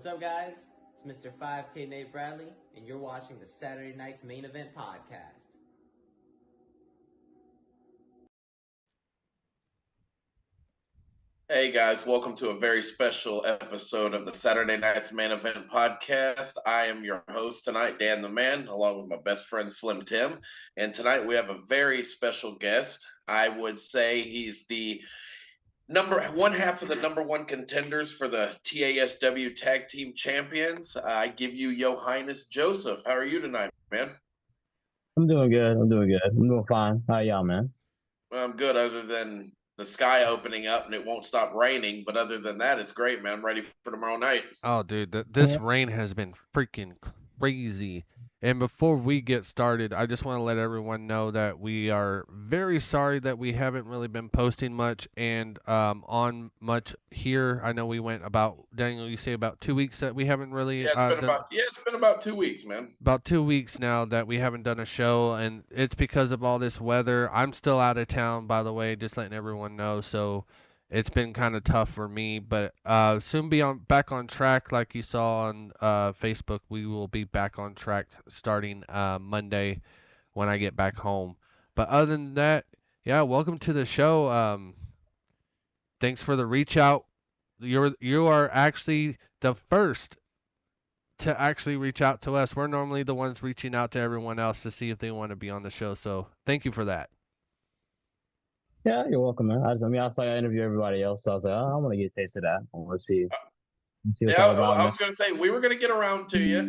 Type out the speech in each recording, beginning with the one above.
What's up, guys? It's Mr. 5K Nate Bradley, and you're watching the Saturday Night's Main Event podcast. Hey guys, welcome to a very special episode of the Saturday Night's Main Event podcast. I am your host tonight, Dan the Man, along with my best friend Slim Tim. And tonight we have a very special guest. I would say he's the one half of the number one contenders for the TASW Tag Team Champions. I give you Yohynnes Joseph. How are you tonight, man? I'm doing good. I'm doing fine. How y'all, man? I'm good, other than the sky opening up and it won't stop raining. But other than that, it's great, man. I'm ready for tomorrow night. Oh, dude, this rain has been freaking crazy. And before we get started, I just want to let everyone know that we are very sorry that we haven't really been posting much and on much here. I know we went about, Daniel, you say about 2 weeks that we haven't really It's been about 2 weeks, man. About 2 weeks now that we haven't done a show, and it's because of all this weather. I'm still out of town, by the way, just letting everyone know. So it's been kind of tough for me, but soon be back on track. Like you saw on Facebook, we will be back on track starting Monday when I get back home. But other than that, yeah, welcome to the show. Thanks for the reach out. You are actually the first to actually reach out to us. We're normally the ones reaching out to everyone else to see if they want to be on the show. So thank you for that. Yeah, you're welcome, man. I saw I interview everybody else, so I was like, oh, I want to get a taste of that. I want to see what's all about. I was going to say, we were going to get around to you.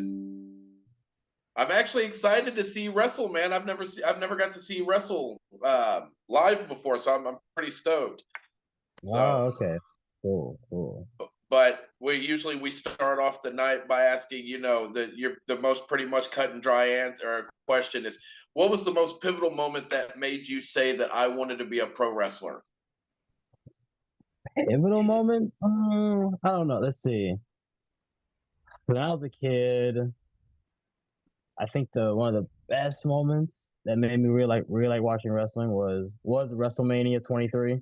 I'm actually excited to see you wrestle, man. I've never got to see you wrestle live before, so I'm pretty stoked. Oh, okay. Cool. But we start off the night by asking, the most pretty much cut and dry answer or question is, what was the most pivotal moment that made you say that I wanted to be a pro wrestler? Pivotal moment? I don't know. Let's see. When I was a kid, I think one of the best moments that made me really like watching wrestling was WrestleMania 23.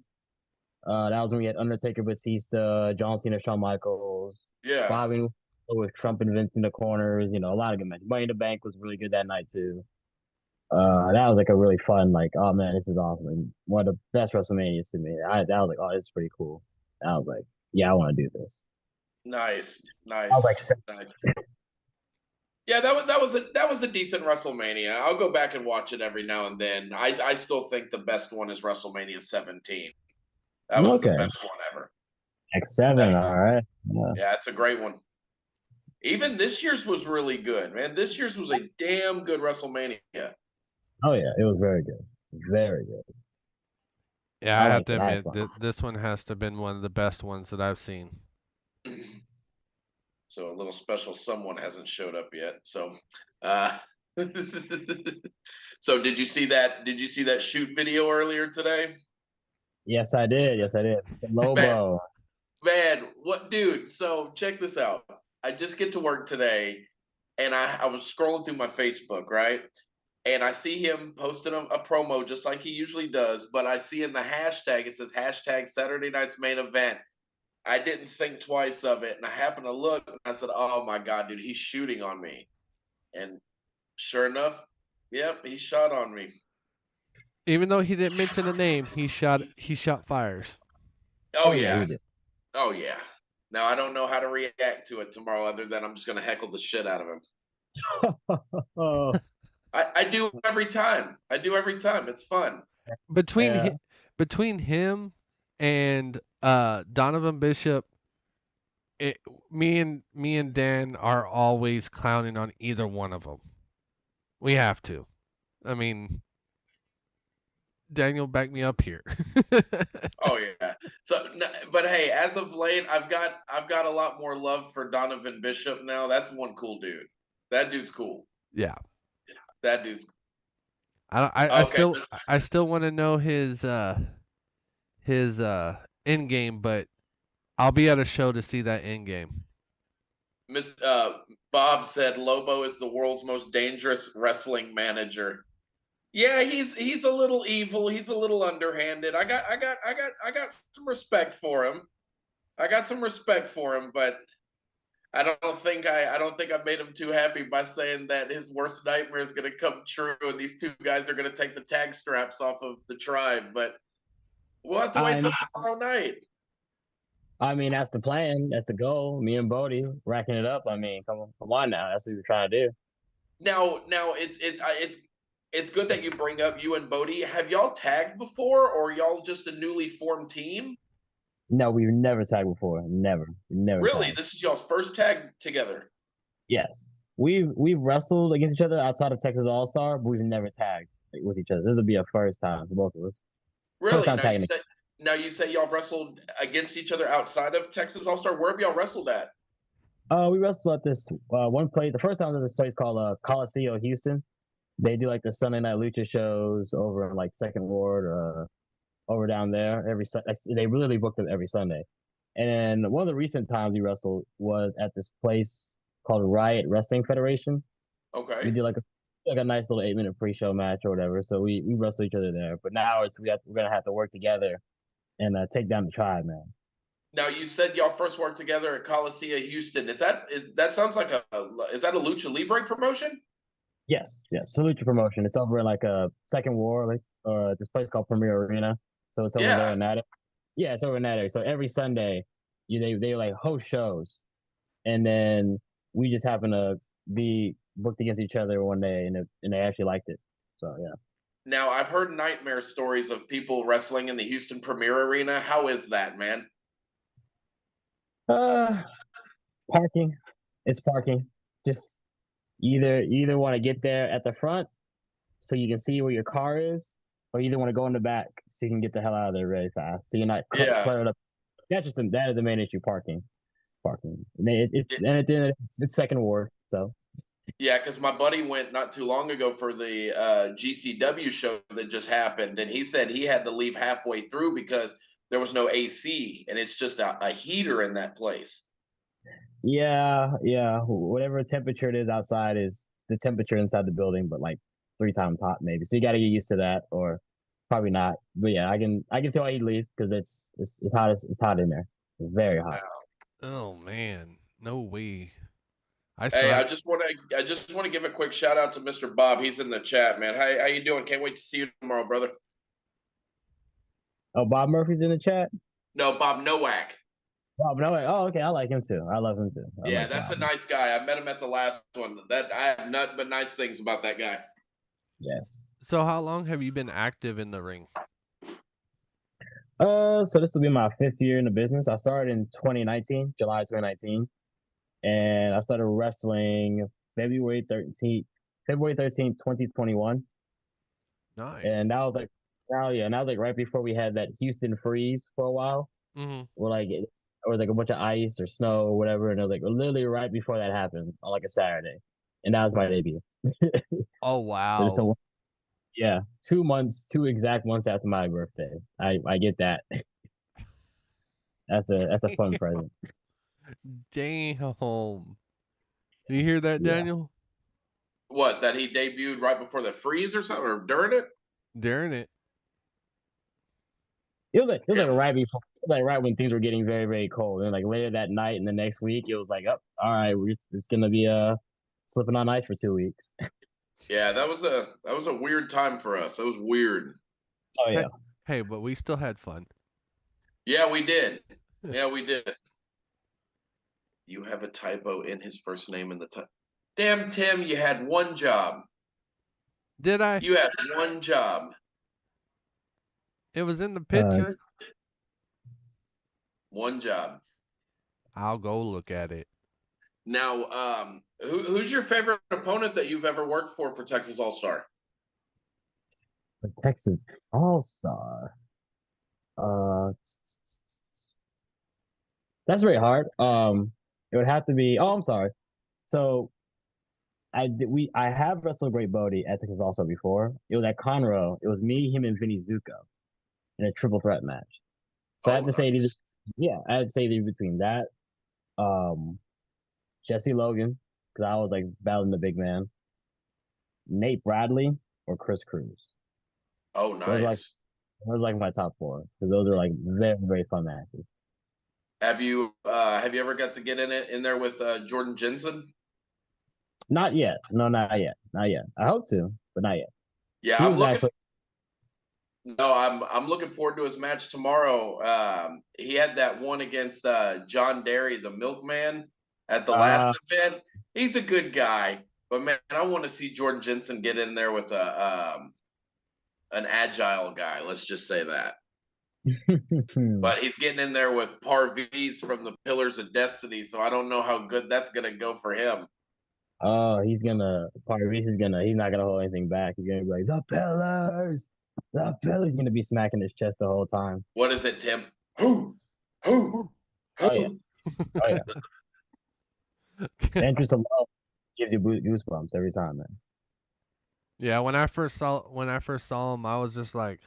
That was when we had Undertaker, Batista, John Cena, Shawn Michaels. Yeah. Bobby with Trump and Vince in the corners. A lot of good matches. Money in the Bank was really good that night too. That was like a really fun, like, oh man, this is awesome. And one of the best WrestleManias to me. That was like, oh, this is pretty cool. I was like, yeah, I want to do this. Nice. I was like, nice. Yeah, that was a decent WrestleMania. I'll go back and watch it every now and then. I still think the best one is WrestleMania 17. That was the best one ever. X7, all right. Yeah, it's a great one. Even this year's was really good, man. This year's was a damn good WrestleMania. Oh yeah, it was very good. Very good. Yeah, I have to admit this one has to have been one of the best ones that I've seen. So a little special someone hasn't showed up yet. So so did you see that shoot video earlier today? Yes, I did. Lobo. Man, what, dude? So check this out. I just get to work today, and I was scrolling through my Facebook, right? And I see him posting a promo just like he usually does, but I see in the hashtag, it says hashtag Saturday Night's Main Event. I didn't think twice of it, and I happened to look, and I said, oh my God, dude, he's shooting on me. And sure enough, yep, he shot on me. Even though he didn't mention a name, he shot fires. Oh yeah. Oh yeah. Now I don't know how to react to it tomorrow, other than I'm just gonna heckle the shit out of him. I do every time. It's fun. Between him and Donovan Bishop, me and Dan are always clowning on either one of them. We have to. I mean, Daniel, back me up here. Oh yeah. So, but hey, as of late, I've got a lot more love for Donovan Bishop now. That's one cool dude. That dude's cool. Yeah. That dude's. I still want to know his end game, but I'll be at a show to see that end game. Bob said Lobo is the world's most dangerous wrestling manager. Yeah, he's a little evil. He's a little underhanded. I got some respect for him. But I don't think I made him too happy by saying that his worst nightmare is going to come true, and these two guys are going to take the tag straps off of the tribe. But we'll have to wait I till mean, tomorrow night. that's the plan. That's the goal. Me and Bodie racking it up. I mean, come on now. That's what we're trying to do. Now it's good that you bring up you and Bodie. Have y'all tagged before, or y'all just a newly formed team? No, we've never tagged before. Never Really, tagged. this is y'all's first tag together. Yes, we've wrestled against each other outside of Texas All Star, but we've never tagged with each other. This will be a first time for both of us. First Really? time tagging. Now you say y'all wrestled against each other outside of Texas All Star. Where have y'all wrestled at? We wrestled at this one place. The first time was at this place called Coliseum, Houston. They do like the Sunday night lucha shows over in like Second Ward, over down there every Sunday. They really booked them every Sunday. And then one of the recent times we wrestled was at this place called Riot Wrestling Federation. We Okay. did like a nice little 8-minute pre-show match or whatever. So we wrestled each other there. But now we're gonna have to work together and take down the tribe, man. Now you said y'all first worked together at Coliseum Houston. Is that sounds like is that a lucha libre promotion? Yes. Salute your promotion. It's over in like a Second War, like this place called Premier Arena. So it's over there Yeah. in that. Yeah, it's over in that area. So every Sunday, they like host shows, and then we just happen to be booked against each other one day, and they actually liked it. So yeah. Now I've heard nightmare stories of people wrestling in the Houston Premier Arena. How is that, man? Uh, Parking. It's parking. Just you either want to get there at the front so you can see where your car is, or you either want to go in the back so you can get the hell out of there really fast. So you're not Yeah. cluttered up. That is the main issue. Parking. And it's Second Ward. So Yeah, because my buddy went not too long ago for the GCW show that just happened, and he said he had to leave halfway through because there was no AC, and it's just a heater in that place. yeah. Whatever temperature it is outside is the temperature inside the building, but like 3 times hot maybe. So you got to get used to that, or probably not. But yeah, I can see why you'd leave because it's hot. It's hot in there. It's very hot. Oh man, no way. I still Hey, have. I just want to give a quick shout out to Mr. Bob. He's in the chat, man. How you doing? Can't wait to see you tomorrow, brother. Oh, Bob Murphy's in the chat. No, Bob Nowak. Bob, no way. Oh, okay. I like him too. I love him too. I Yeah, like that's a Bob. nice guy. I met him at the last one. That I have nothing but nice things about that guy. Yes. So how long have you been active in the ring? So this will be my 5th year in the business. I started in 2019, July 2019, and I started wrestling February 13th, 2021. Nice. And that was like, right before we had that Houston freeze for a while. Mm-hmm. Where like it was like a bunch of ice or snow or whatever, and it was like literally right before that happened on like a Saturday, and that was my debut. Oh So just wow. yeah, 2 months, 2 exact months after my birthday. I get that. That's a fun present. Damn. You hear that, Yeah. Daniel? What, that he debuted right before the freeze or something, or during it? During it. It was Yeah. like right before, like right when things were getting very, very cold. And like later that night and the next week, it was like, oh, all right, we're just gonna be slipping on ice for 2 weeks. Yeah, that was a weird time for us. That was weird. Oh yeah. Hey, but we still had fun. Yeah, we did. Yeah, we did. You have a typo in his first name in the title. Damn, Tim, you had one job. Did I? You had one job. It was in the picture. One job. I'll go look at it. Now, who's your favorite opponent that you've ever worked for Texas All Star? The Texas All Star. That's very hard. It would have to be. Oh, I'm sorry. So I have wrestled Great Bodie at Texas All Star before. It was at Conroe. It was me, him, and Vinny Zuko in a triple threat match. So I had to say nice. I had to say between that, Jesse Logan, because I was like battling the big man, Nate Bradley, or Chris Cruz. Oh, Those nice. are like my top 4 because those are like very, very fun matches. Have you ever got to get in there with Jordan Jensen? Not yet. No, not yet. Not yet. I hope to, but not yet. Yeah, He I'm was looking. actually. No, I'm looking forward to his match tomorrow. He had that one against John Derry, the Milkman, at the last event. He's a good guy, but man, I want to see Jordan Jensen get in there with an agile guy. Let's just say that. But he's getting in there with Parviz from the Pillars of Destiny, so I don't know how good that's gonna go for him. Oh, he's not gonna hold anything back. He's gonna be like, the pillars. He's gonna be smacking his chest the whole time. What is it, Tim? Who? Who? Oh yeah, oh yeah. The entrance alone gives you goosebumps every time, man. Yeah, when I first saw him, I was just like,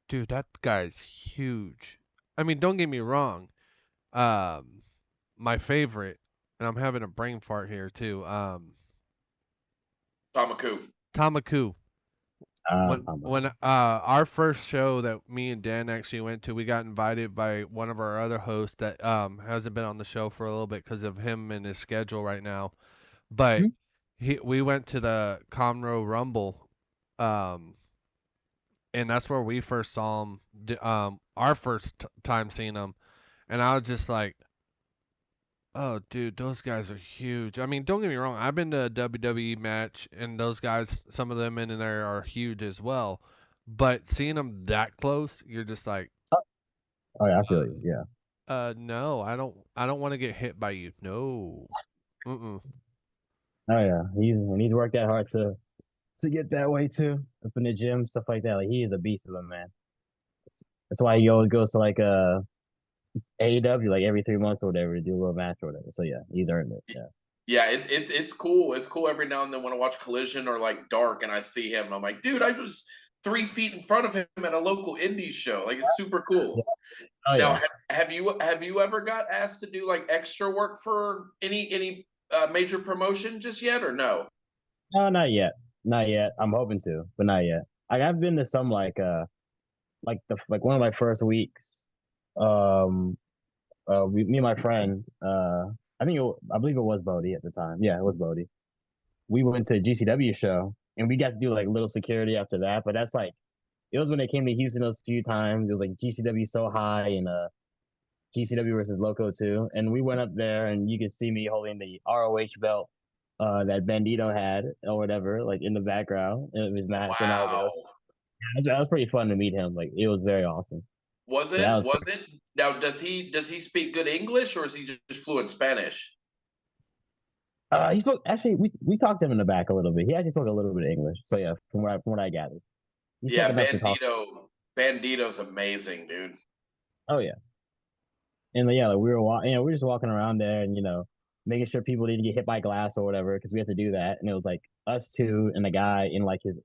dude, that guy's huge. I mean, don't get me wrong. My favorite, and I'm having a brain fart here too. Tamaku. Tamaku. When Tom, when our first show that me and Dan actually went to, we got invited by one of our other hosts that hasn't been on the show for a little bit because of him and his schedule right now. But we went to the Conroe Rumble, um, and that's where we first saw him. Our first time seeing him, and I was just like, oh, dude, those guys are huge. I mean, don't get me wrong. I've been to a WWE match, and those guys, some of them in there are huge as well. But seeing them that close, you're just like, oh yeah, I feel you. Yeah. no, I don't want to get hit by you. No. Mm-mm. Oh yeah, he's worked that hard to get that way too. Up in the gym, stuff like that. Like he is a beast of a man. That's why he always goes to like AEW like every 3 months or whatever to do a little match or whatever. So yeah, he's earned it. Yeah. Yeah, it's cool. It's cool every now and then when I watch Collision or like Dark and I see him and I'm like, dude, I was 3 feet in front of him at a local indie show. Like it's super Yeah. cool. Oh Now, yeah. have you ever got asked to do like extra work for any major promotion just yet or no? No, not yet. Not yet. I'm hoping to, but not yet. I've been to some like one of my first weeks. Um me and my friend, I believe it was Bodie at the time. Yeah, it was Bodie. We went to a GCW show and we got to do like little security after that. But that's like it was when they came to Houston those few times. It was like GCW so high and GCW versus Loco too. And we went up there and you could see me holding the ROH belt that Bandito had or whatever, like in the background of his match. And I was like, Wow. that was pretty fun to meet him. Like it was very awesome. Was So that it? was Was it? Now, does he speak good English or is he just fluent Spanish? he spoke actually we talked to him in the back a little bit. He actually spoke a little bit of English. So yeah, from what I gathered. He spoke Yeah, enough to talk. Bandito's amazing, dude. Oh yeah. And yeah, like we were walking, we were just walking around there and making sure people didn't get hit by glass or whatever, because we had to do that. And it was like us two and a guy in like his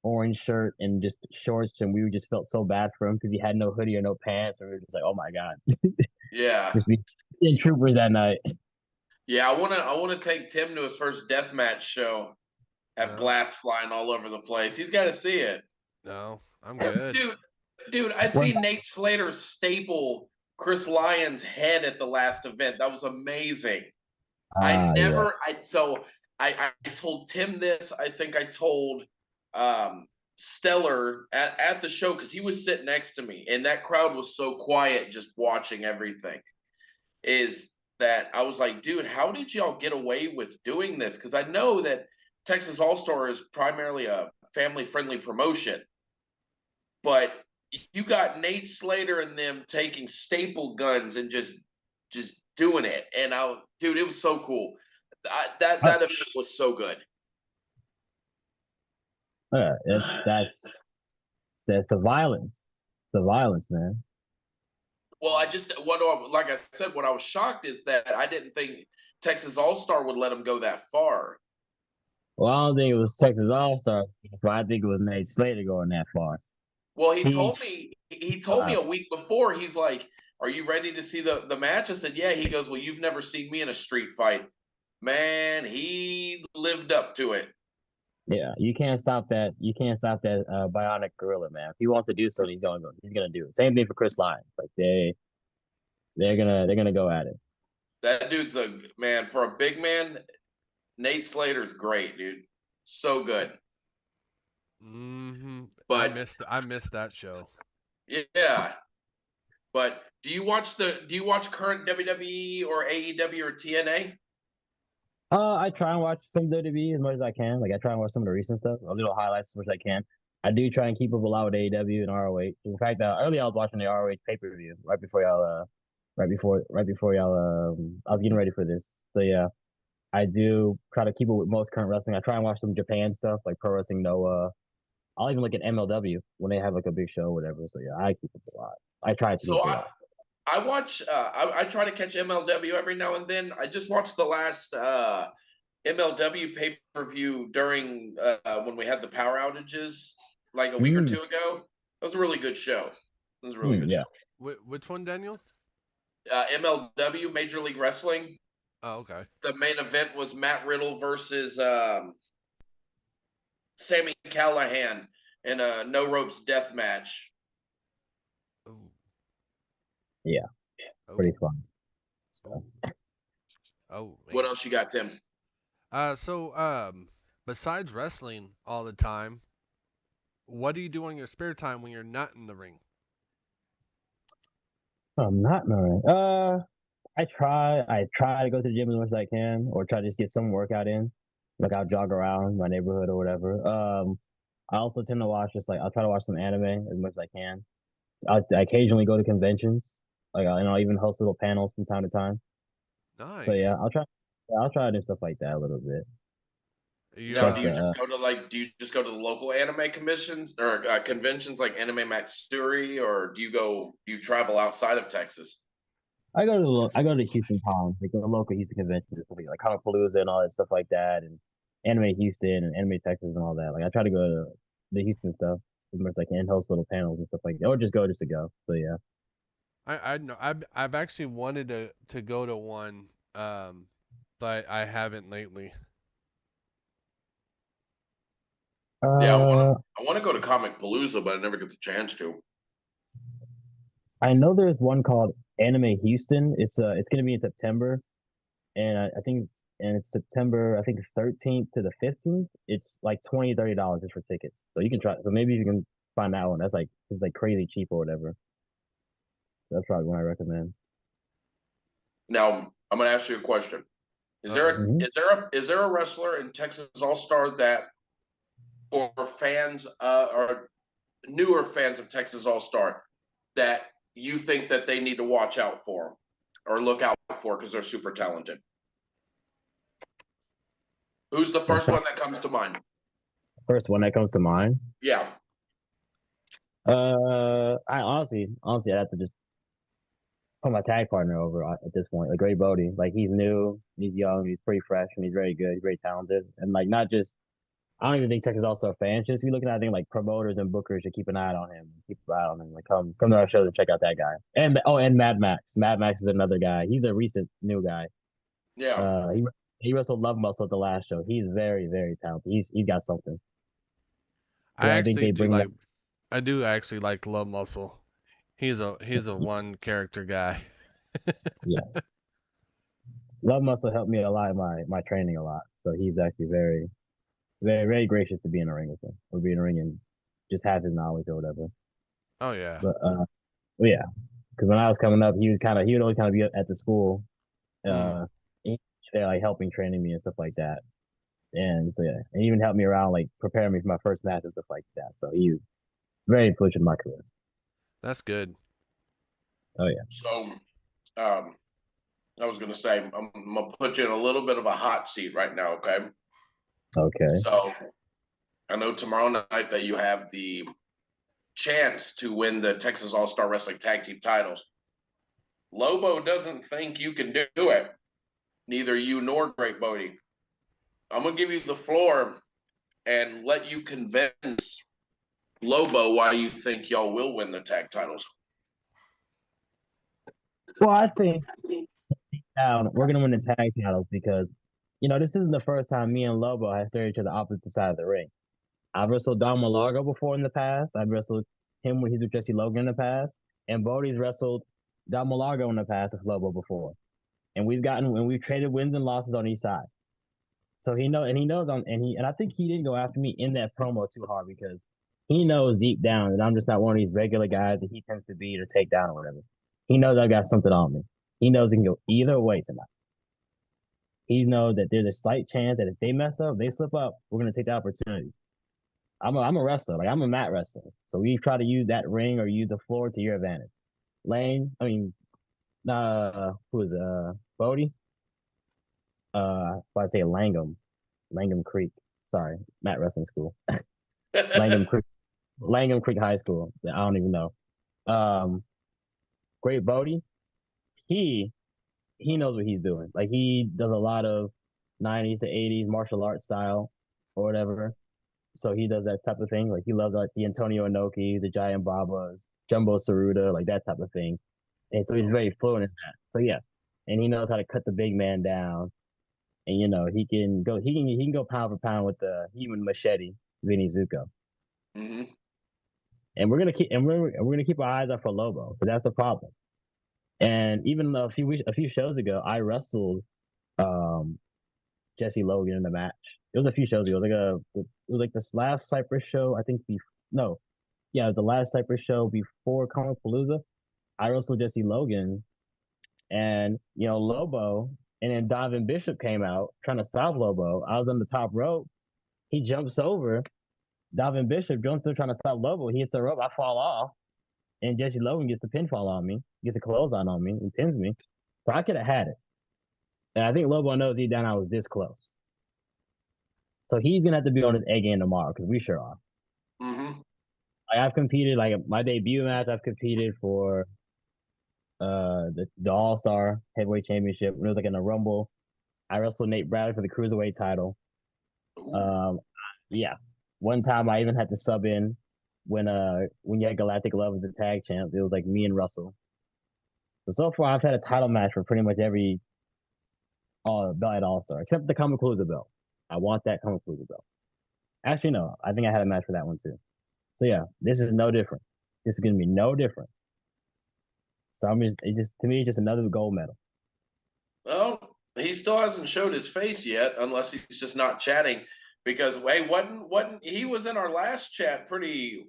orange shirt and just shorts, and we just felt so bad for him because he had no hoodie or no pants, and we were just like, oh my god, Yeah. just being troopers that night. Yeah, I wanna take Tim to his first deathmatch show. Have No, glass flying all over the place. He's got to see it. no, I'm good. Dude, I When, see Nate Slater staple Chris Lyon's head at the last event. That was amazing. yeah, I told Tim this. I think I told Stellar at the show because he was sitting next to me, and that crowd was so quiet, just watching everything. Is that I was like, dude, how did y'all get away with doing this? Because I know that Texas All Star is primarily a family friendly promotion, but you got Nate Slater and them taking staple guns and just doing it, and dude, it was so cool. That event was so good. that's the violence, man. Well, like I said, what I was shocked is that I didn't think Texas All Star would let him go that far. Well, I don't think it was Texas All Star, but I think it was Nate Slater going that far. Well, He, he told me a week before. He's like, "Are you ready to see the match?" I said, "Yeah." He goes, "Well, you've never seen me in a street fight." Man, he lived up to it. Yeah, you can't stop that. You can't stop that bionic gorilla, man. If he wants to do something, he's gonna do it. Same thing for Chris Lyons. Like they're gonna go at it. That dude's a man for a big man. Nate Slater's great, dude. So good. Mm-hmm. But I missed that show. yeah. But do you watch current WWE or AEW or TNA? I try and watch some WWE as much as I can. Like I try and watch some of the recent stuff, a little highlights as much as I can. I do try and keep up a lot with AEW and ROH. In fact, earlier I was watching the ROH pay-per-view right before y'all I was getting ready for this. So yeah, I do try to keep up with most current wrestling. I try and watch some Japan stuff like Pro Wrestling Noah. I'll even look at MLW when they have like a big show or whatever. So yeah, I keep up a lot. I try to keep So up a lot. I watch I try to catch MLW every now and then. I just watched the last MLW pay-per-view during when we had the power outages like a week or two ago. That was a really good show. It was a really good Yeah. show. Which one, Daniel? MLW, Major League Wrestling. Oh, okay. The main event was Matt Riddle versus Sammy Callahan in a no ropes death match. Ooh. Yeah. Oh. Pretty fun. So. Oh, man. What else you got, Tim? Besides wrestling all the time, what do you do on your spare time when you're not in the ring? I'm not in the ring. I try to go to the gym as much as I can, or try to just get some workout in. Like I'll jog around my neighborhood or whatever. I also tend to watch I'll try to watch some anime as much as I can. I occasionally go to conventions, and I'll even host little panels from time to time. Nice. So yeah, I'll try to do stuff like that a little bit. Now, do you just go to the local anime conventions or conventions like Anime Matsuri, or do you travel outside of Texas? I go to the Houston Con, like the local Houston convention, stuff like Comic-Palooza and all that stuff like that, and Anime Houston and Anime Texas and all that. Like I try to go to the Houston stuff as much as I can, host little panels and stuff like that, or just go to go. So yeah. I know I've actually wanted to go to one, but I haven't lately. Yeah, I want to go to Comic Palooza, but I never get the chance to. I know there's one called Anime Houston. It's gonna be in September, and I think it's September, I think 13th to the 15th. It's like $20-$30 just for tickets. So you can try. So maybe you can find that one. It's like crazy cheap or whatever. That's probably one I recommend. Now, I'm going to ask you a question. Is there a wrestler in Texas All Star that for fans or newer fans of Texas All Star that you think that they need to watch out for or look out for because they're super talented? Who's the first one that comes to mind? First one that comes to mind. Yeah. I honestly, I have to just put my tag partner over at this point. Like Ray Bodie, like he's new, he's young, he's pretty fresh, and he's very good, he's very talented, and like not just. I don't even think Texas All Star fans should be looking at. I think like promoters and bookers should keep an eye on him. Keep an eye on him. Like come to our shows and check out that guy. And Mad Max. Mad Max is another guy. He's a recent new guy. Yeah. He wrestled Love Muscle at the last show. He's very, very talented. He's got something. I do actually like Love Muscle. He's a one character guy. Yes. Love Muscle helped me a lot in my training a lot. So he's actually very, very, very gracious to be in a ring with him, or be in a ring and just have his knowledge or whatever. Oh yeah. But yeah, because when I was coming up, he would always kind of be at the school, there like helping training me and stuff like that. And so yeah, and he even helped me around like preparing me for my first match and stuff like that. So he was very influential in my career. That's good. Oh yeah. So, I was gonna say I'm gonna put you in a little bit of a hot seat right now. Okay. Okay. So, I know tomorrow night that you have the chance to win the Texas All Star Wrestling Tag Team titles. Lobo doesn't think you can do it. Neither you nor Great Bodie. I'm gonna give you the floor and let you convince Lobo why you think y'all will win the tag titles. Well, I think we're gonna win the tag titles because this isn't the first time me and Lobo have stared each other opposite side of the ring. I've wrestled Don Malargo before in the past. I've wrestled him when he's with Jesse Logan in the past, and Bodie's wrestled Del Malago in the past with Lobo before, and we've traded wins and losses on each side. So he knows and I think he didn't go after me in that promo too hard because he knows deep down that I'm just not one of these regular guys that he tends to be to take down or whatever. He knows I got something on me. He knows he can go either way tonight. He knows that there's a slight chance that if they mess up, they slip up, we're gonna take the opportunity. I'm a wrestler, like I'm a mat wrestler. So we try to use that ring or use the floor to your advantage. Who is Bodie? If I say Langham Creek. Sorry, mat wrestling school. Langham Creek High School. I don't even know. Great Bodie. He knows what he's doing. Like he does a lot of 90s to 80s martial arts style or whatever. So he does that type of thing. Like he loves like the Antonio Inoki, the Giant Babas, Jumbo Saruta, like that type of thing. And so he's very fluent in that. So yeah, and he knows how to cut the big man down. And he can go pound for pound with the human machete, Vinny Zuko. Mm-hmm. And we're gonna keep our eyes out for Lobo, but that's the problem. And even a few shows ago, I wrestled Jesse Logan in the match. It was a few shows ago. It was like this last Cypress show. I think the last Cypress show before Comic Palooza. I wrestled Jesse Logan, and Lobo, and then Donovan Bishop came out trying to stop Lobo. I was on the top rope. He jumps over. Donovan Bishop jumps in trying to stop Lobo. He hits the rope. I fall off, and Jesse Logan gets the pinfall on me, gets a clothesline on me, and pins me. So I could have had it. And I think Lobo knows deep down I was this close. So he's gonna have to be on his A game tomorrow because we sure are. Mm-hmm. I've competed my debut match. I've competed for the All-Star Heavyweight Championship. It was like in a Rumble. I wrestled Nate Bradley for the Cruiserweight title. Yeah. One time I even had to sub in when you had Galactic Love as the tag champ. It was like me and Russell. So far I've had a title match for pretty much every belt at All-Star, except the Comic Palooza belt. I want that Comic Palooza belt. Actually, no. I think I had a match for that one too. So yeah, this is no different. This is gonna be no different. So to me, it's just another gold medal. Well, he still hasn't showed his face yet, unless he's just not chatting. Because wasn't he was in our last chat pretty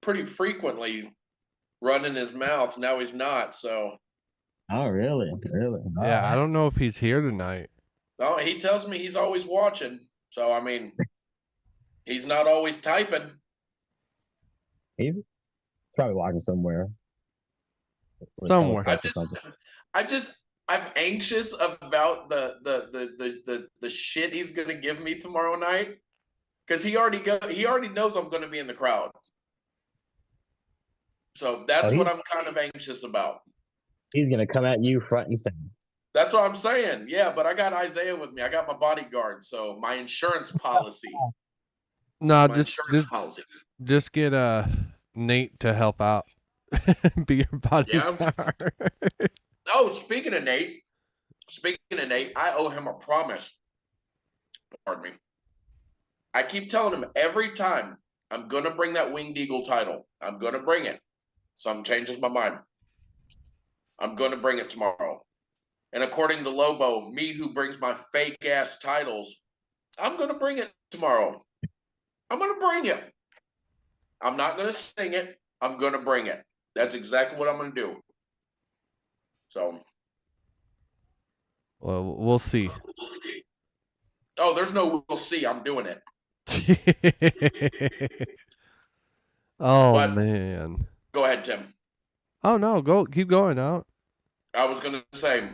frequently, running his mouth. Now he's not. So. Oh really? Really? Yeah, I don't know if he's here tonight. Oh, he tells me he's always watching. So I mean, he's not always typing. He's probably watching somewhere. Somewhere. I'm anxious about the shit he's gonna give me tomorrow night, because he already knows I'm gonna be in the crowd. So that's what I'm kind of anxious about. He's gonna come at you front and center. That's what I'm saying. Yeah, but I got Isaiah with me. I got my bodyguard, so my insurance policy. No, policy. Just get Nate to help out. Be your bodyguard. Yeah. Oh, speaking of Nate, I owe him a promise. Pardon me. I keep telling him every time I'm gonna bring that Winged Eagle title. I'm gonna bring it. Some changes my mind. I'm gonna bring it tomorrow. And according to Lobo, me who brings my fake ass titles, I'm gonna bring it tomorrow. I'm gonna bring it. I'm not gonna sing it. I'm gonna bring it. That's exactly what I'm gonna do. So. Well, we'll see. Oh, there's no we'll see. I'm doing it. Oh, man. Go ahead, Tim. Oh, no. Keep going out. I was going to say,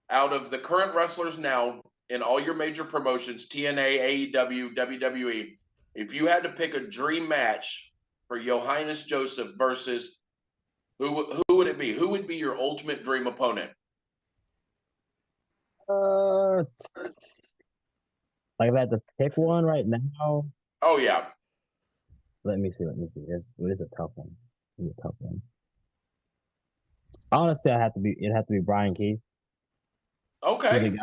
out of the current wrestlers now in all your major promotions, TNA, AEW, WWE, if you had to pick a dream match for Yohynnes Joseph versus who would it be? Who would be your ultimate dream opponent? Like if I had to pick one right now. Oh yeah. Let me see. This is a tough one. It's a tough one. Honestly, it'd have to be Brian Keith. Okay.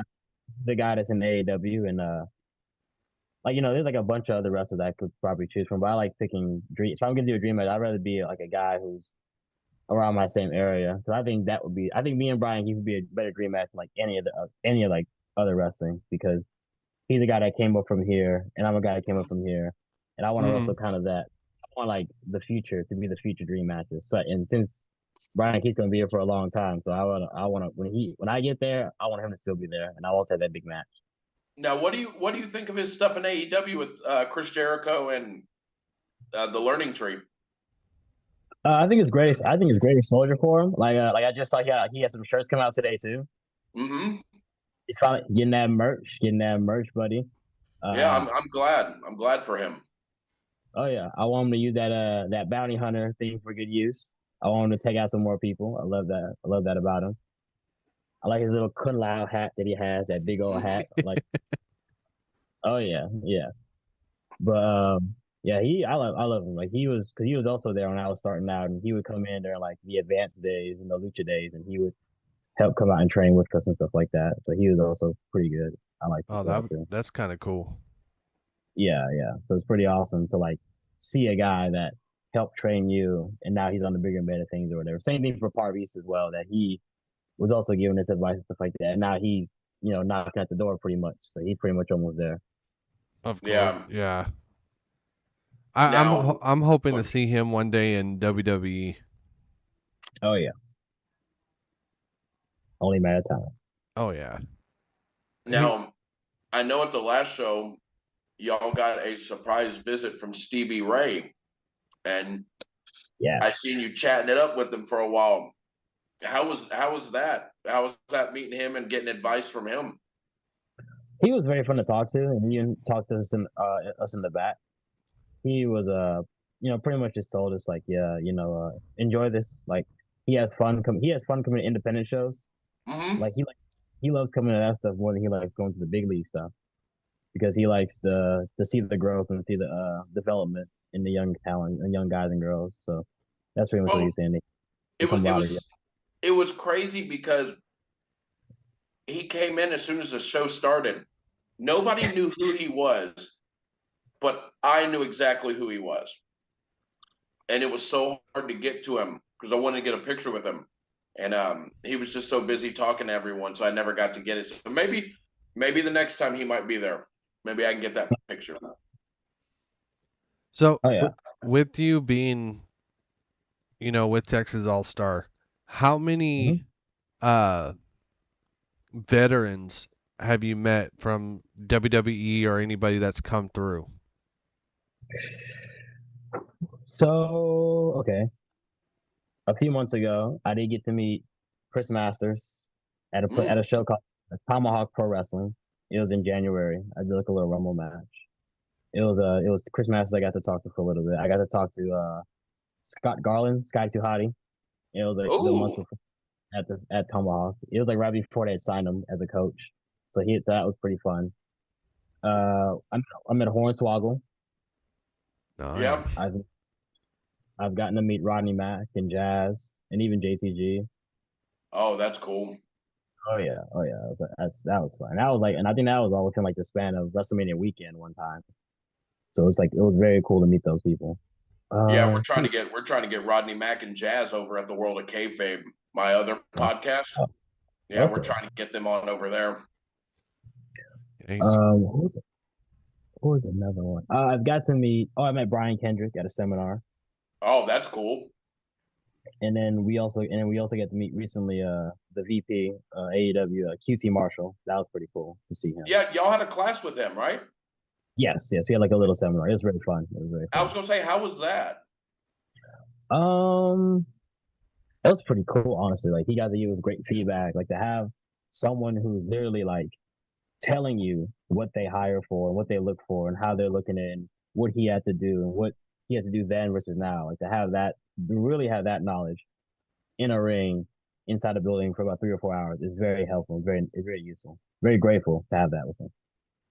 The guy that's in AEW, and there's like a bunch of other wrestlers I could probably choose from, but I like picking dream. If I'm gonna do a dream match, I'd rather be like a guy who's around my same area. Because I think that would be. I think me and Brian Keith would be a better dream match than like any of like other wrestling because he's a guy that came up from here, and I'm a guy that came up from here, and I want to Mhm. wrestle kind of that. I want like the future to be the future dream matches. So and since Brian Keith's gonna be here for a long time, so I wanna when I get there, I want him to still be there, and I want to have that big match. Now, what do you think of his stuff in AEW with Chris Jericho and the Learning Tree? I think it's great. I think it's great exposure for him. Like I just saw he had some shirts come out today too. Mm-hmm. He's finally getting that merch, buddy. Yeah, Uh, I'm glad. I'm glad for him. oh yeah, I want him to use that bounty hunter thing for good use. I want him to take out some more people. I love that. I love that about him. I like his little Kun Lao hat that he has, that big old hat. Like, oh yeah, yeah. But yeah, I love him. Like because he was also there when I was starting out, and he would come in during like the advanced days and the lucha days, and he would help come out and train with us and stuff like that. So he was also pretty good. I like Oh, that too. that's kind of cool. Yeah, yeah. So it's pretty awesome to like see a guy that helped train you, and now he's on the bigger and better things or whatever. Same thing for Parvis as well. That he was also giving us advice and stuff like that. And now he's knocking at the door pretty much. So he's pretty much almost there. Of course, Yeah. yeah. Now, I'm hoping to see him one day in WWE. Oh yeah, only matter of time. Oh yeah. now, I know at the last show, y'all got a surprise visit from Stevie Ray, and Yeah, I seen you chatting it up with him for a while. How was that? How was that meeting him and getting advice from him? he was very fun to talk to, and he even talked to us in the back. He was pretty much just told us like, yeah, enjoy this. Like he has fun. He has fun coming to independent shows. Mm-hmm. Like he loves coming to that stuff more than he likes going to the big league stuff because he likes to see the growth and see the development in the young talent and young guys and girls. So that's pretty much what Well, he's saying. The it was it camaraderie. was it was crazy because he came in as soon as the show started. Nobody knew who he was, but I knew exactly who he was. And it was so hard to get to him because I wanted to get a picture with him. And he was just so busy talking to everyone, so I never got to get it. So maybe the next time he might be there. Maybe I can get that picture. So Oh yeah. with you being, with Texas All Star, how Mhm. many veterans have you met from WWE or anybody that's come through? So okay, a few months ago, I did get to meet Chris Masters at Mm. a show called Tomahawk Pro Wrestling. It was in January. I did like a little Rumble match. It was Chris Masters I got to talk to for a little bit. I got to talk to Scott Garland, Sky Too Hottie. It was like the months Oh, before at Tomahawk. It was like right before they had signed him as a coach. So that was pretty fun. I'm at Hornswoggle. yeah. Nice. I've gotten to meet Rodney Mack and Jazz and even JTG. Oh, that's cool. Oh yeah, oh yeah. That was fun. That was like, and I think that was all within like the span of WrestleMania weekend one time. So it's like it was very cool to meet those people. Yeah, Uh, we're trying to get Rodney Mack and Jazz over at the World of Kayfabe, my other podcast. oh, Yeah, we're okay. trying to get them on over there. Ace. Who was another one? I've got to meet. Oh, I met Brian Kendrick at a seminar, Oh, that's cool. and then we also got to meet recently the VP AEW QT Marshall. That was pretty cool to see him. Yeah, y'all had a class with him, right? Yes, yes, we had like a little seminar. It was really fun. It was very I was fun. gonna say, how was that? Um, that was pretty cool, honestly. Like he got to give us great feedback. Like to have someone who's literally like telling you what they hire for and what they look for and how they're looking at and what he had to do and what he had to do then versus now. Like to really have that knowledge in a ring inside a building for about 3 or 4 hours is very helpful. It's very useful. Very grateful to have that with him.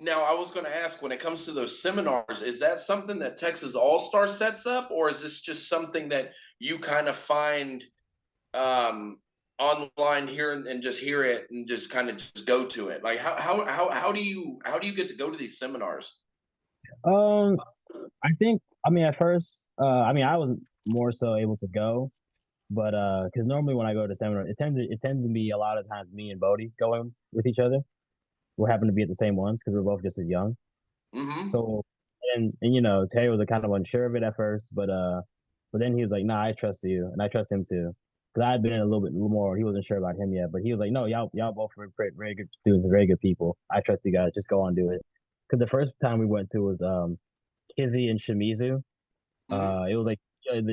Now, I was gonna ask, when it comes to those seminars, is that something that Texas All Star sets up, or is this just something that you kind of find um, online here and just hear it and just kind of just go to it? Like, how do you get to go to these seminars? Um, I think I mean at first, I mean I was more so able to go But because normally when I go to seminar, it tends to be a lot of times me and Bodie going with each other. We happen to be at the same ones because we're both just as young. Mm-hmm. So and you know, Terry was kind of unsure of it at first, but then he was like, "Nah, I trust you, and I trust him too." Because I had been in a little more. He wasn't sure about him yet, but he was like, "No, y'all both are very good students, very good people. I trust you guys. Just go on, do it." Because the first time we went to was Kizzy and Shimizu. Mm-hmm. It was like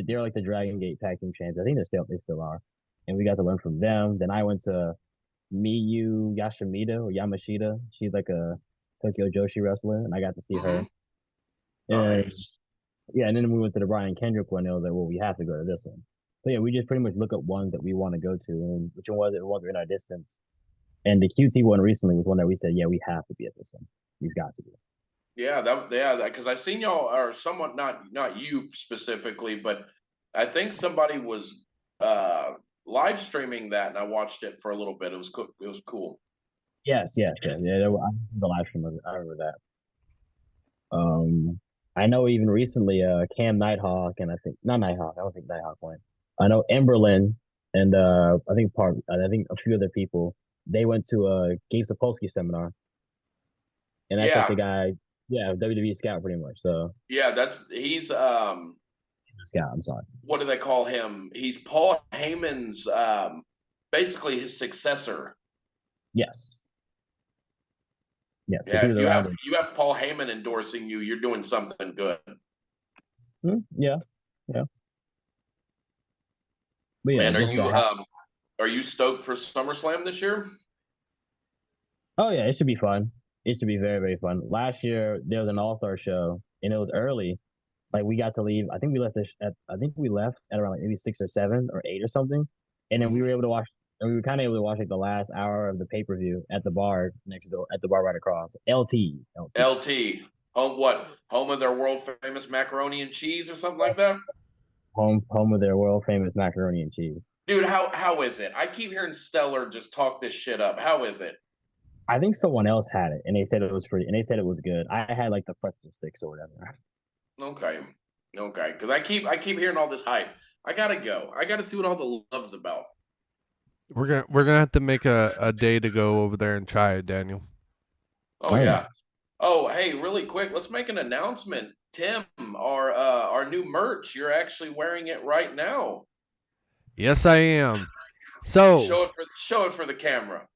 they're like the Dragon Gate tag team champs. I think they still are, and we got to learn from them. Then I went to Miyu Yashimita or Yamashita. She's like a Tokyo Joshi wrestler, and I got to see Mm-hmm. her. And Nice. yeah, and then we went to the Brian Kendrick one. And it was like, well, we have to go to this one. So yeah, we just pretty much look up ones that we want to go to, and which one was it? Ones are in our distance. And the QT one recently was one that we said, yeah, we have to be at this one. We've got to be. Yeah, that because I've seen y'all or somewhat not you specifically, but I think somebody was uh live streaming that and I watched it for a little bit. It was cool. It was cool. Yes, yes, yes. Yeah, I remember the live stream of it. I remember that. I know even recently, Cam Nighthawk and I think not Nighthawk. I don't think Nighthawk went. I know Emberlin and I think a few other people. They went to a Gabe Sapolsky seminar, and that's like Yeah, the guy, yeah, WWE scout pretty much. So yeah, he's scout. I'm sorry. what do they call him? He's Paul Heyman's basically his successor. Yes, yes, because Yeah, he was if around. you have Paul Heyman endorsing you, you're doing something good. Yeah, yeah. But yeah, Man, just are you stoked for SummerSlam this year? oh yeah, it should be fun. It should be very very fun. Last year there was an All Star show, and it was early. Like we got to leave. I think we left I think we left at around like maybe 6 or 7 or 8 or something, and then we Mm-hmm. were able to watch. And we were kind of able to watch like the last hour of the pay-per-view at the bar next door, at the bar right across. LT, LT, home of their world famous macaroni and cheese or something like that. home of their world famous macaroni and cheese. Dude, how is it? I keep hearing Stellar just talk this shit up. How is it? I think someone else had it, and they said it was pretty, and they said it was good. I had like the pretzel sticks or whatever. Okay, okay, because I keep hearing all this hype. I gotta go. I gotta see what all the love's about. We're gonna have to make a day to go over there and try it, Daniel. Oh Oh yeah. yeah. Oh hey, really quick, let's make an announcement. Tim, our new merch. You're actually wearing it right now. Yes, I am. So Show it for the camera.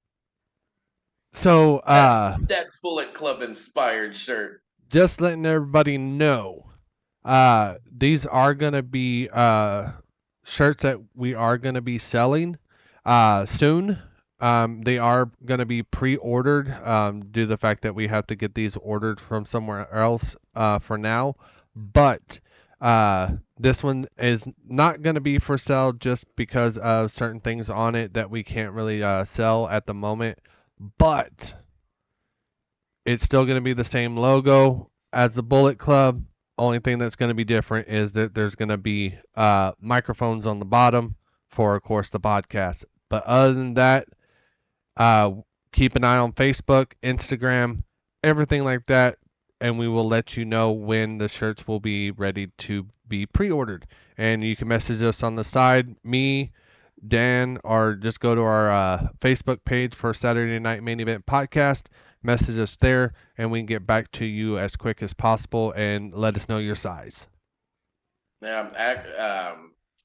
so That Bullet Club inspired shirt. just letting everybody know, these are gonna be shirts that we are gonna be selling soon. They are gonna be pre-ordered due to the fact that we have to get these ordered from somewhere else for now. But this one is not gonna be for sale just because of certain things on it that we can't really sell at the moment. But it's still going to be the same logo as the Bullet Club. Only thing that's going to be different is that there's going to be microphones on the bottom for, of course, the podcast. But other than that, uh, keep an eye on Facebook, Instagram, everything like that, and we will let you know when the shirts will be ready to be pre-ordered. And you can message us on the side, me, Dan, or just go to our Facebook page for Saturday Night Main Event Podcast. Message us there, and we can get back to you as quick as possible and let us know your size. Yeah,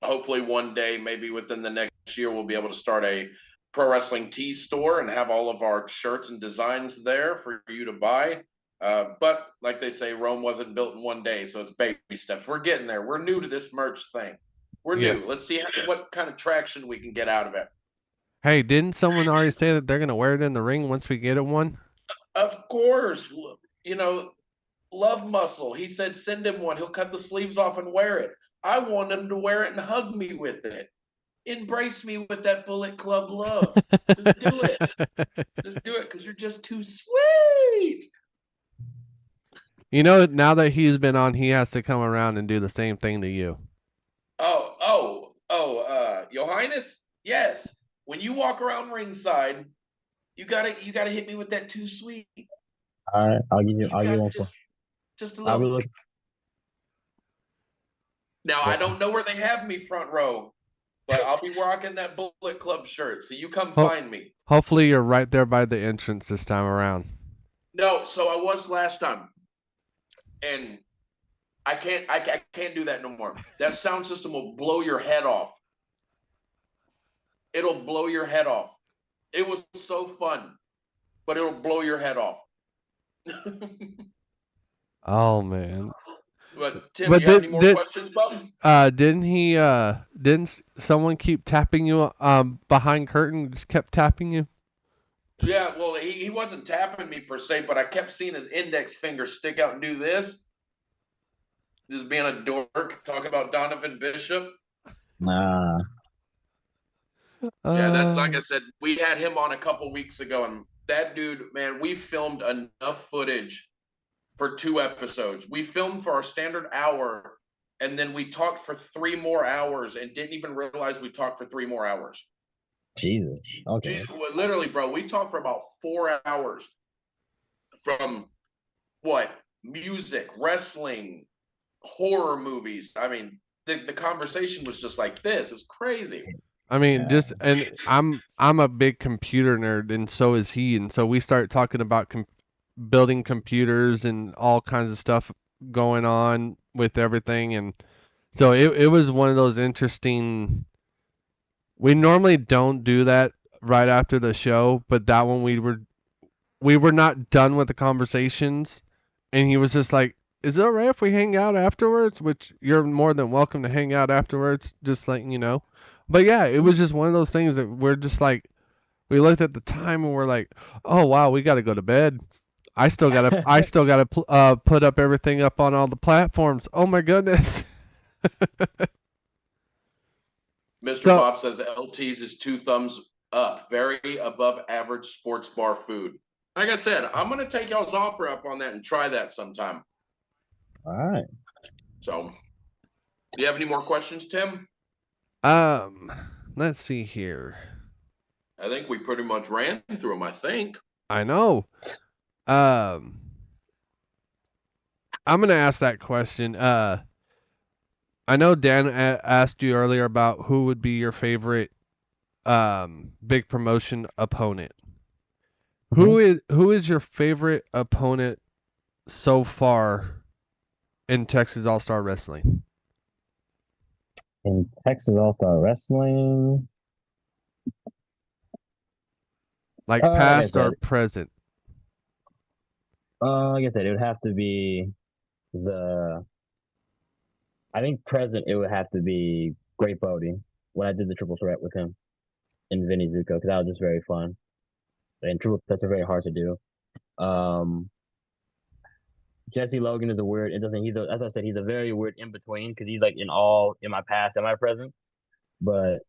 hopefully one day, maybe within the next year, we'll be able to start a pro wrestling tee store and have all of our shirts and designs there for you to buy. But like they say, Rome wasn't built in one day, so it's baby steps. We're getting there. We're new to this merch thing. We're new. Yes. Let's see what kind of traction we can get out of it. Hey, didn't someone already say that they're gonna wear it in the ring once we get it one? Of course, you know, Love Muscle. He said send him one. He'll cut the sleeves off and wear it. I want him to wear it and hug me with it. Embrace me with that Bullet Club love. Just do it. Just do it because you're just too sweet. You know, now that he's been on, he has to come around and do the same thing to you. Yohynnes, yes. When you walk around ringside, you gotta hit me with that too sweet. All right, I'll give you got one for. just a I'll be little. looking. Now I don't know where they have me front row. But I'll be rocking that Bullet Club shirt, so you come Ho- find me. Hopefully you're right there by the entrance this time around. No, so I was last time, and I can't do that no more. That sound system will blow your head off. It'll blow your head off. It was so fun, but it'll blow your head off. Oh man. But Tim, But you have any more questions, bub? didn't someone keep tapping you behind curtain, just kept tapping you? Yeah, well, he wasn't tapping me per se, but I kept seeing his index finger stick out and do this. Just being a dork, talking about Donovan Bishop. Nah. Yeah, that like I said, we had him on a couple weeks ago, and that dude, man, we filmed enough footage for 2 episodes. We filmed for our standard hour, and then we talked for 3 more hours and didn't even realize we talked for 3 more hours. Jesus. Okay. Literally, bro, we talked for about 4 hours from what? Music, wrestling, horror movies. I mean, the conversation was just like this. It was crazy. I mean, Yeah. just and I'm a big computer nerd, and so is he, and so we start talking about building computers and all kinds of stuff going on with everything, and so it was one of those interesting. We normally don't do that right after the show, but that one we were not done with the conversations, and he was just like, "Is it alright if we hang out afterwards?" Which you're more than welcome to hang out afterwards, just letting you know. But yeah, it was just one of those things that we're just like, we looked at the time and we're like, "Oh wow, we got to go to bed." I still gotta put up everything up on all the platforms. Oh my goodness. Mr. So Bob says LT's is 2 thumbs up. Very above average sports bar food. Like I said, I'm gonna take y'all's offer up on that and try that sometime. All right. So, do you have any more questions, Tim? let's see here. I think we pretty much ran through them. I think. I know. Um, I'm gonna ask that question. I know Dan asked you earlier about who would be your favorite big promotion opponent. Who is your favorite opponent so far in Texas All Star Wrestling? In Texas All Star Wrestling. Like Like I past or said, present? like I said, it would have to be the. I think present. It would have to be Great Bodie when I did the triple threat with him and Vinny Zuko because that was just very fun. And triple threats are very hard to do. Um, Jesse Logan is a weird. It doesn't. As I said, he's a very weird in between because he's like in my past and my present. But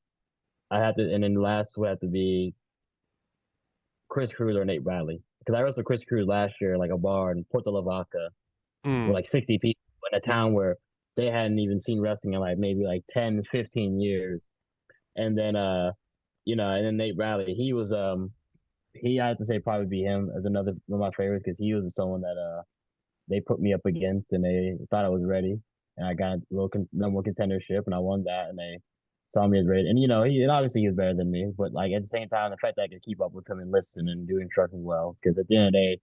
I have to, and then the last would have to be Chris Cruz or Nate Bradley because I wrestled Chris Cruz last year like a bar in Puerto La Vaca with like 60 people in a town where they hadn't even seen wrestling in like maybe like 10, 15 years. And then and then Nate Bradley, he I have to say probably be him as another one of my favorites because he was someone that they put me up against and they thought I was ready. And I got a little number one contendership and I won that and they saw me as ready. And and obviously he was better than me, but like at the same time, the fact that I could keep up with him and listen and do instructions well, because at the end of the day,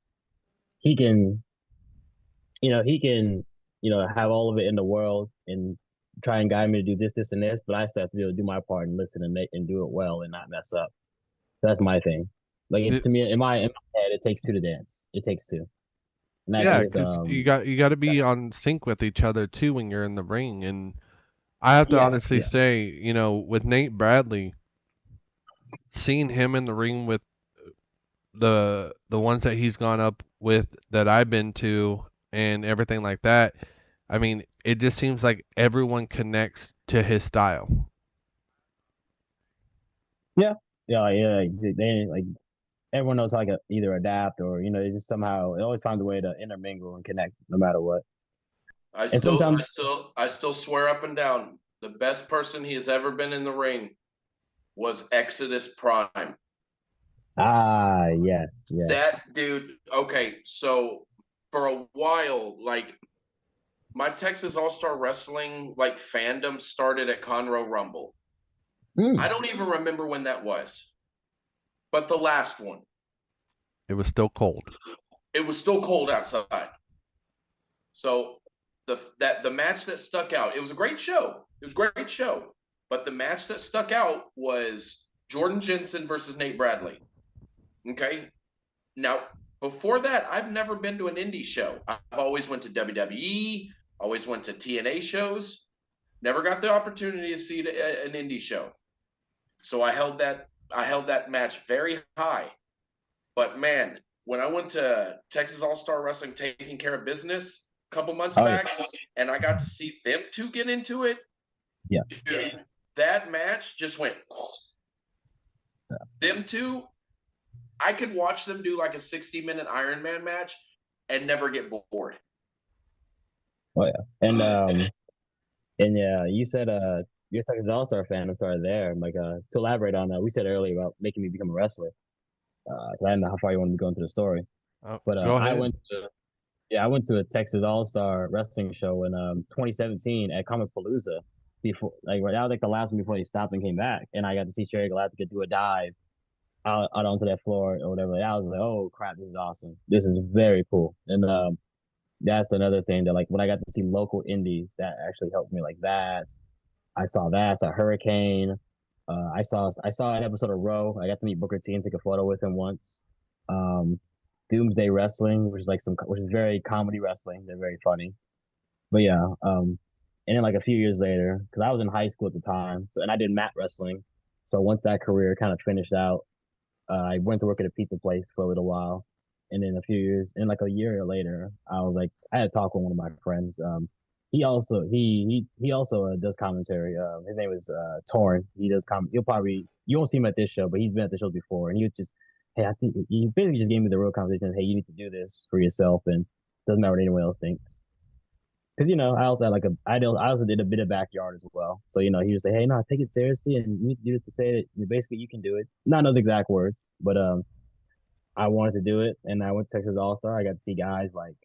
he can, he can, have all of it in the world and try and guide me to do this, this, and this, but I still have to be able to do my part and listen and do it well and not mess up. So that's my thing. Like Mm. to me, in my head, it takes 2 to dance. It takes 2. And that Yeah, just because you got to be on sync with each other too when you're in the ring. And I have to yes, honestly yeah. say, with Nate Bradley, seeing him in the ring with the ones that he's gone up with that I've been to and everything like that, I mean, it just seems like everyone connects to his style. Yeah. Yeah, like they like everyone knows how to either adapt or they just somehow they always find a way to intermingle and connect no matter what. I And still, I sometimes still, I still swear up and down, the best person he has ever been in the ring was Exodus Prime. yes. That dude. Okay, so for a while, like my Texas All Star Wrestling like fandom started at Conroe Rumble. I don't even remember when that was, but the last one. It was still cold. It was still cold outside. So the match that stuck out, it was a great show. It was a great show. But the match that stuck out was Jordan Jensen versus Nate Bradley. Okay. Now, before that, I've never been to an indie show. I've always went to WWE, always went to TNA shows. Never got the opportunity to see an indie show. So I held that match very high. But man, when I went to Texas All-Star Wrestling taking care of business a couple months back, and I got to see them two get into it, dude, that match just went. Them two, I could watch them do like a 60-minute Iron Man match and never get bored. Oh yeah, and yeah, you said you're a Texas All-Star fan. I'm sorry there. Like to elaborate on we said earlier about making me become a wrestler. 'Cause I don't know how far you want to go into the story, but Go ahead. I went to a Texas All-Star wrestling show in 2017 at Comic Palooza. Before, like, that was like the last one before they stopped and came back, and I got to see Sherry Galactica do a dive out onto that floor or whatever. I was like, oh crap, this is awesome. This is very cool. And that's another thing that, like, when I got to see local indies, that actually helped me. Like that, I saw that. I saw Hurricane. I saw an episode of Row. I got to meet Booker T and take a photo with him once. Doomsday Wrestling, which is very comedy wrestling. They're very funny. But yeah, and then like a few years later, because I was in high school at the time, and I did mat wrestling. So once that career kind of finished out, I went to work at a pizza place for a little while, and then a few years, and like a year later, I had a talk with one of my friends. He also does commentary. His name is Torn. He does you won't see him at this show, but he's been at the shows before, and he was just, hey, I think he basically just gave me the real conversation. Hey, you need to do this for yourself, and doesn't matter what anyone else thinks. Because I also had I also did a bit of backyard as well. So he would say, "Hey, no, take it seriously, and you need to do this to say that basically you can do it." Not those exact words, but I wanted to do it, and I went to Texas All Star. I got to see guys like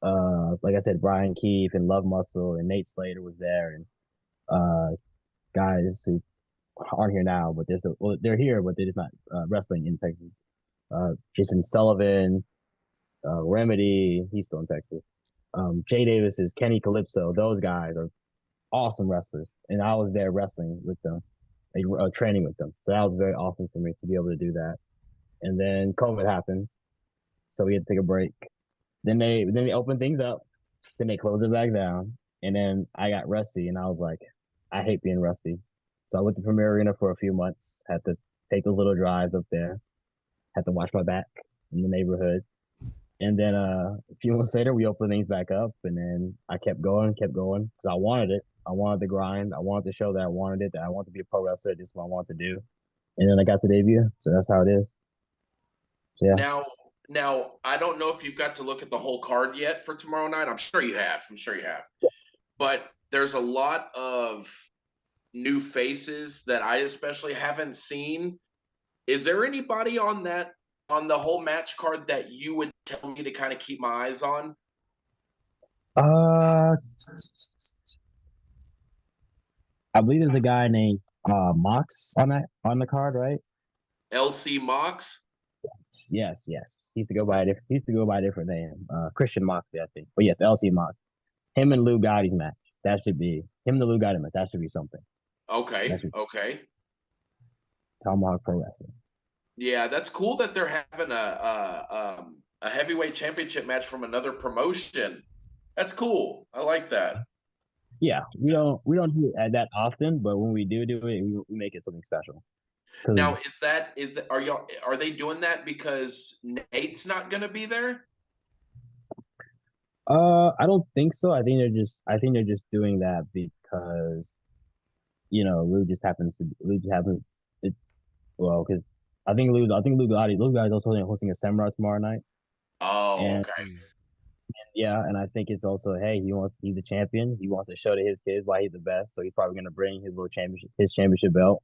I said, Brian Keefe and Love Muscle, and Nate Slater was there, and guys who aren't here now, but they're here, but they're just not wrestling in Texas. Jason Sullivan, Remedy, he's still in Texas. Jay Davis's Kenny Calypso, those guys are awesome wrestlers, and I was there wrestling with them, training with them. So that was very awesome for me to be able to do that. And then COVID happened, so we had to take a break. Then they opened things up, then they closed it back down, and then I got rusty, and I was like, I hate being rusty. So I went to Premier Arena for a few months, had to take those little drives up there, had to watch my back in the neighborhood. And then a few months later, we opened things back up, and then I kept going, because I wanted it. I wanted the grind. I wanted to show that I wanted it, that I wanted to be a pro wrestler. This is what I wanted to do. And then I got to debut, so that's how it is. So, yeah. Now, I don't know if you've got to look at the whole card yet for tomorrow night. I'm sure you have. But there's a lot of new faces that I especially haven't seen. Is there anybody on the whole match card that you would tell me to kind of keep my eyes on? I believe there's a guy named Mox on the card, right? LC Mox? Yes. He used to go by a different name. Christian Moxley, I think. But yes, LC Mox. Him and Lou Gotti's match. That should be him and the Lou Gotti match. That should be something. Okay. Tomahawk Pro Wrestling. Yeah, that's cool that they're having a heavyweight championship match from another promotion. That's cool. I like that. Yeah, we don't do it that often, but when we do it, we make it something special. Now, are they doing that because Nate's not going to be there? I don't think so. I think they're just doing that because Lou just happens it, well, because I think Lou Gotti's also hosting a seminar tomorrow night. Oh, and, okay. Yeah, and I think it's also, hey, he's the champion. He wants to show to his kids why he's the best. So he's probably going to bring his championship belt,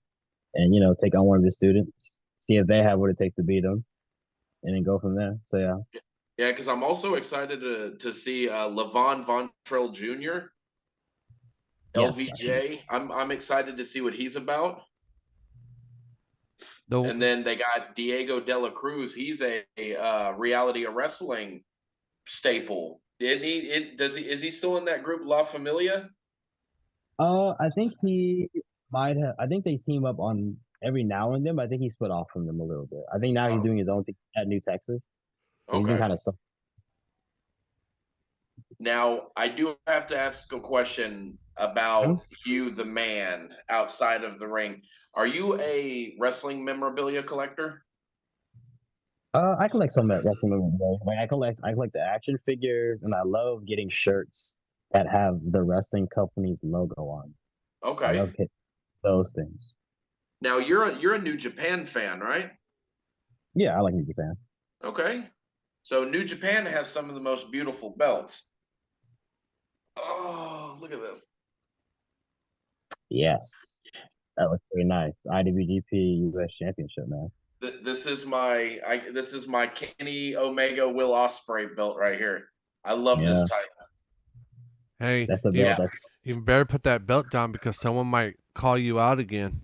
and take on one of his students, see if they have what it takes to beat him, and then go from there. So yeah. Yeah, because I'm also excited to see Levon Von Trell Jr. LVJ. I'm excited to see what he's about. And then they got Diego De La Cruz. He's a reality of wrestling staple. Didn't he? Is he still in that group La Familia? I think he might have. I think they team up on every now and then, but I think he split off from them a little bit. I think now he's doing his own thing at New Texas. So he's been Okay. kind of. Now, I do have to ask a question about you, the man, outside of the ring. Are you a wrestling memorabilia collector? I collect some wrestling memorabilia. Like I collect the action figures, and I love getting shirts that have the wrestling company's logo on. I Okay. love getting those things. Now, you're a New Japan fan, right? Yeah, I like New Japan. Okay. So New Japan has some of the most beautiful belts. Oh, look at this. Yes, that looks very nice. IWGP US Championship, man. This is my Kenny Omega Will Ospreay belt right here. I love this Yeah, title. Hey, that's the you, belt. That's you better put that belt down because someone might call you out again.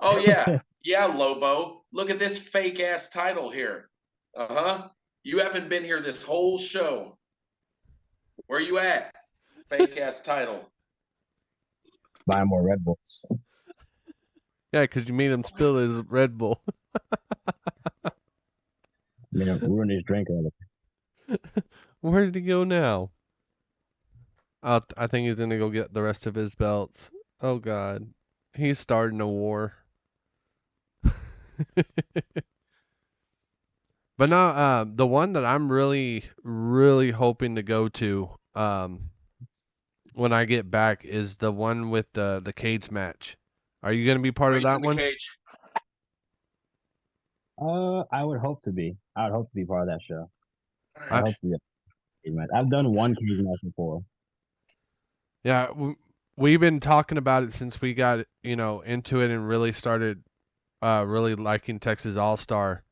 Oh yeah, yeah, Lobo. Look at this fake ass title here. Uh-huh. You haven't been here this whole show. Where you at? Fake ass title. buy more Red Bulls. Yeah, because you made him spill his Red Bull. I mean, ruin his drink earlier. Where did he go now? I think he's gonna go get the rest of his belts. Oh God, he's starting a war. But no, the one that I'm really, really hoping to go to, when I get back is the one with the cage match. Are you gonna be part of Rage that in the one? cage. I would hope to be. I would hope to be part of that show. I I, hope to be a cage match. I've done one cage match before. yeah, we've been talking about it since we got, into it and really started really liking Texas All Star,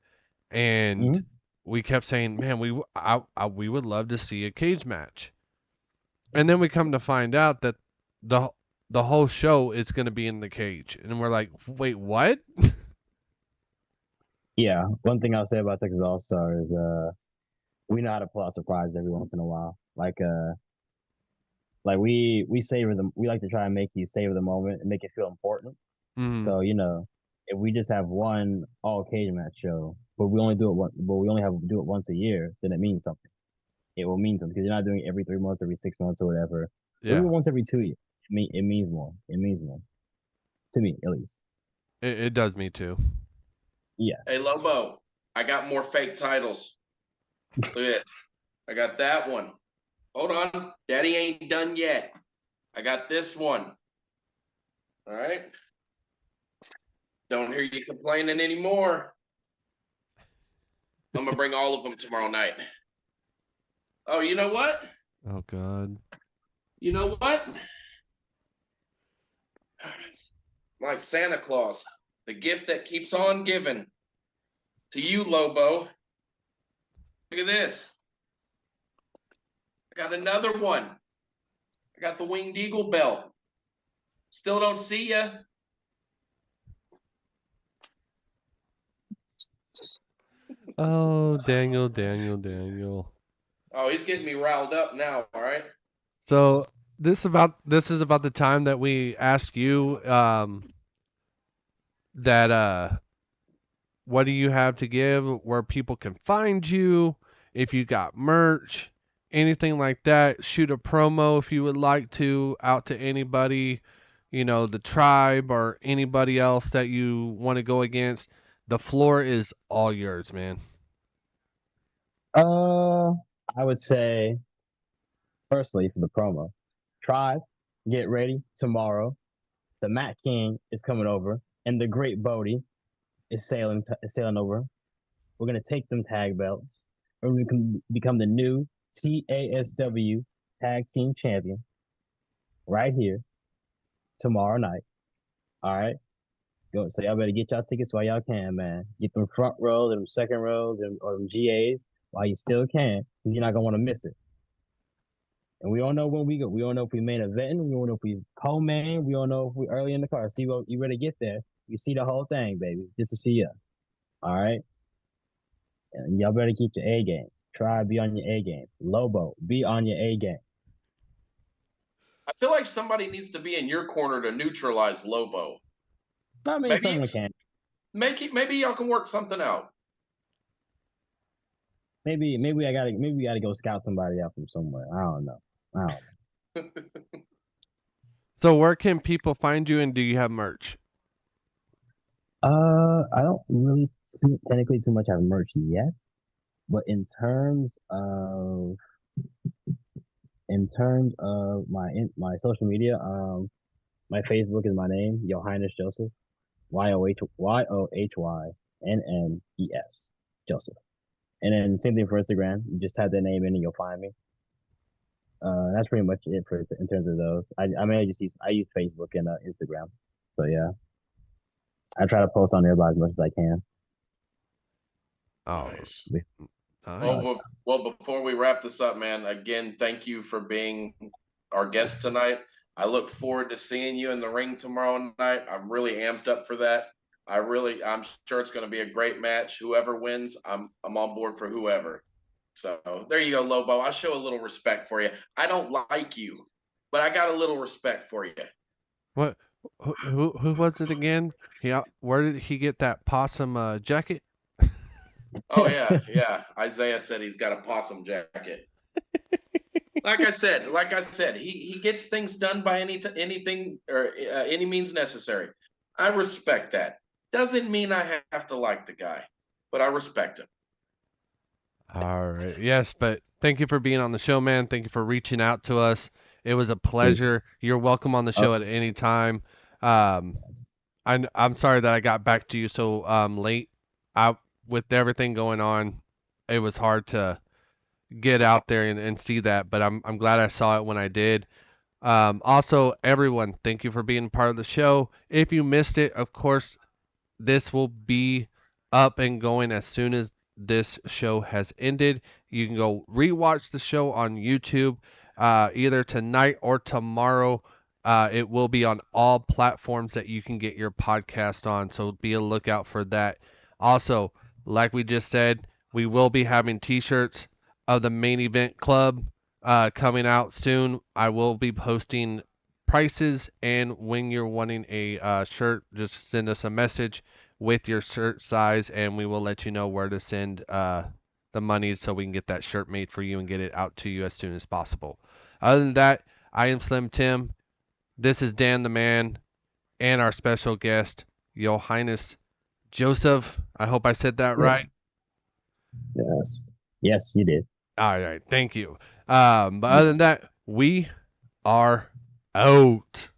and Mhm. we kept saying, man, we would love to see a cage match. And then we come to find out that the the whole show is going to be in the cage, and we're like, wait, what? Yeah, one thing I'll say about Texas All Star is we know how to pull out surprises every once in a while. Like we savor them. We like to try and make you savor the moment and make it feel important. Mm, So if we just have one all cage match show, but we only do it one, but we only have to do it once a year, then it means something. It will mean something because you're not doing it every 3 months, every 6 months, or whatever. If we do yeah, it once every 2 years. It means more. It means more to me, at least. it does me too. Yes. Hey Lobo, I got more fake titles. Look at this. I got that one. Hold on. Daddy ain't done yet. I got this one. All right. Don't hear you complaining anymore. I'm gonna bring all of them tomorrow night. Oh, you know what? Oh God. You know what? Like Santa Claus, the gift that keeps on giving. To you, Lobo. Look at this. I got another one. I got the Winged Eagle belt. Still don't see ya. Oh, Daniel, Daniel, Daniel. Oh, he's getting me riled up now. All right. So this is about the time that we ask you that what do you have to give, where people can find you, if you got merch, anything like that. Shoot a promo if you would like to out to anybody, the tribe or anybody else that you want to go against. The floor is all yours, man. I would say firstly for the promo, Tribe, get ready tomorrow. The Matt King is coming over, and the Great Bodie is sailing over. We're gonna take them tag belts. We're gonna become the new TASW Tag Team Champion right here tomorrow night. All right, go. So y'all better get y'all tickets while y'all can, man. Get them front rows, them second rows, or them GAs while you still can. 'Cause you're not gonna want to miss it. And we don't know when we go. We don't know if we main event. We don't know if we co-main. We don't know if we early in the car. See, well, you better get there We see the whole thing, baby, just to see us. All right, and y'all better keep your A game. Try be on your A game. Lobo, be on your A game. I feel like somebody needs to be in your corner to neutralize Lobo. I mean, Maybe someone can. maybe y'all can work something out. Maybe we gotta go scout somebody out from somewhere. I don't know. I don't know. So where can people find you, and do you have merch? I don't really technically too much have merch yet, but in terms of my social media, my Facebook is my name, Yohynnes Joseph, Yohynnes Joseph, and then same thing for Instagram. You just type that name in and you'll find me. That's pretty much it for in terms of those. I mean I use Facebook and Instagram, so yeah, I try to post on everybody as much as I can. Oh, Nice. nice. Well, before we wrap this up, man, again, thank you for being our guest tonight. I look forward to seeing you in the ring tomorrow night. I'm really amped up for that. I'm sure it's going to be a great match. Whoever wins, I'm on board for whoever. So there you go, Lobo. I'll show a little respect for you. I don't like you, but I got a little respect for you. What? Who was it again? Where did he get that possum jacket? Oh yeah. Isaiah said he's got a possum jacket. Like I said, he gets things done by anything or any means necessary. I respect that. Doesn't mean I have to like the guy, but I respect him. All right. Yes, but thank you for being on the show, man. Thank you for reaching out to us. It was a pleasure. You're welcome on the show at any time. Um, I'm sorry that I got back to you so late. With everything going on, it was hard to get out there and see that, but I'm glad I saw it when I did. Also, everyone, thank you for being part of the show. If you missed it, of course, this will be up and going as soon as this show has ended. You can go rewatch the show on YouTube either tonight or tomorrow. It will be on all platforms that you can get your podcast on, so be a lookout for that. Also, like we just said, we will be having t-shirts of the main event club coming out soon. I will be posting prices, and when you're wanting a shirt, just send us a message with your shirt size, and we will let you know where to send the money so we can get that shirt made for you and get it out to you as soon as possible. Other than that, I am Slim Tim. This is Dan the Man, and our special guest, Yohynnes Joseph. I hope I said that right. Yes, you did. All right, thank you. But other than that, we are out.